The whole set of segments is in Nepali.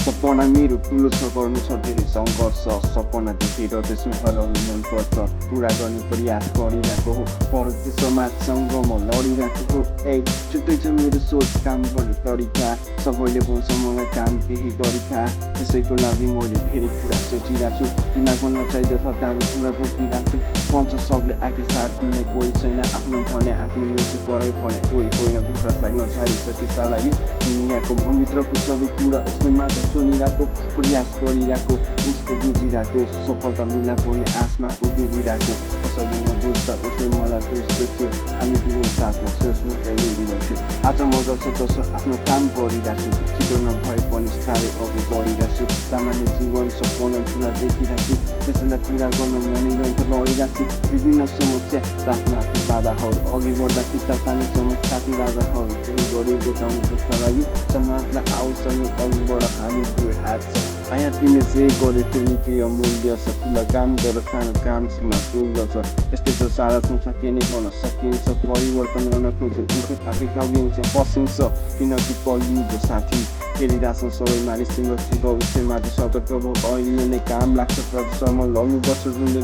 सपना मेरो ठुलो छ गर्नु छ धेरै सङ्घर्ष सपना देखेर त्यसमा हराउनु मनपर्छ पुरा गर्ने प्रयास गरिरहेको हो पर त्यो समाजसँग म लडिरहेको हो छुट्टै छ मेरो सोच काम गर्ने तरिका सबैले भन्छ मलाई काम केही गरिखा त्यसैको लागि मैले धेरै कुरा सोचिरहेको छु दिमागमा नचाहिँदो छ काम पुरा बोकिरहेको छु पञ्च सबले आखि साथ दिने कोही छैन आफ्नो भने आफ्नो मिल्छु परै भने कोही होइन विश्वासलाई नछाडिसके सालाई दुनियाँको भित्रको सबै कुरा उसले मात्र सुनिरहेको प्रयास गरिरहेको उसको बुझिरहेको सफलता मिल्न पर्ने आसमा डुबिरहेको कसैले नबुझ्दा उसले मलाई बुझ्दथ्यो हामी दुवै साथमा सोच्नु लिइरहेको थियो आज म जसो आफ्नो काम गरिरहेको छु छिटो नभए पनि साह्रै अघि बढिरहेको छु सामान्य जीवन सपना पुरा देखिरहेको छु त्यसैलाई पुरा गर्न निरन्तर लडिरहेको छु विभिन्न समस्या आफ्ना आफ्नो बाधाहरू अघि बढ्दा किताब पानी समस्या बाधाहरू केही गरी बुझाउनु जसका लागि समाजलाई आउँछन् अघि बढ हामी दुवै हात छ यहाँ तिमीले जे गरे त्यो केही अमूल्य छ ठुला काम गर सानो काम सीमा ठुलो छ यस्तै त सारा संसार के नै गर्न सकिन्छ परिवर्तन गर्न खोज्यो आफै गाउँ पसिन्छ किनकि कलियुगको साथी खेलिरहेछन् सबै मानिससँग भविष्यमाथि सतर्क भयो अहिले नै काम लाग्छ प्रदर्शनमा लग्नुपर्छ जुनले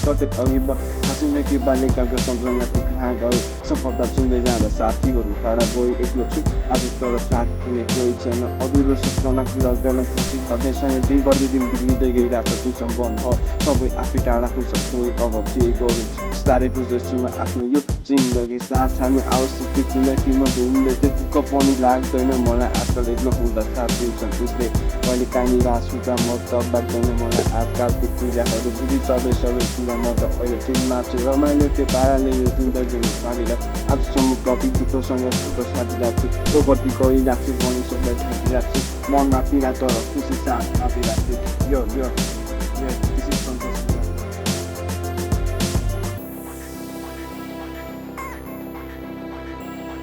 कतै अघि हाँसिने कि बाल्यकालको सम्झनाको कहाँ गयो सफलता चुन्दै जाँदा साथीहरू टाढा गयो एक्लो छु आज तर साथ कुनै कोही छैन अधुरो सपना कुरा गर्न खुसी हदैसँग दिन प्रतिदिन बिग्रिँदै गइरहेको छु सम्बन्ध सबै आफै टाढा हुन्छ कोही अब के गर्नु बिस्तारै बुझ्दैछु म आफ्नो यो जिन्दगी साथ हामी आवश्यक किनकि म घुम्दै त्यो दुःख पनि लाग्दैन मलाई आजकल एक्लो हुँदा साथ दिन्छन् उसले मैले काहीँ रासुका म त लाग्दैन मलाई आजकलको पूजाहरू बुझी सबै कुरा म त अहिले फिल्ममा छु रमाइलो त्यो पाराले यो जिन्दगी साथीलाई आजसम्म कति दुःखसँग सुख साथी लाग्छु तोपट्टि गरिरहेको छु पनि सबलाई थापिरहेको छु मनमा पीडा तर खुसी साथ थापिरहेको छु यो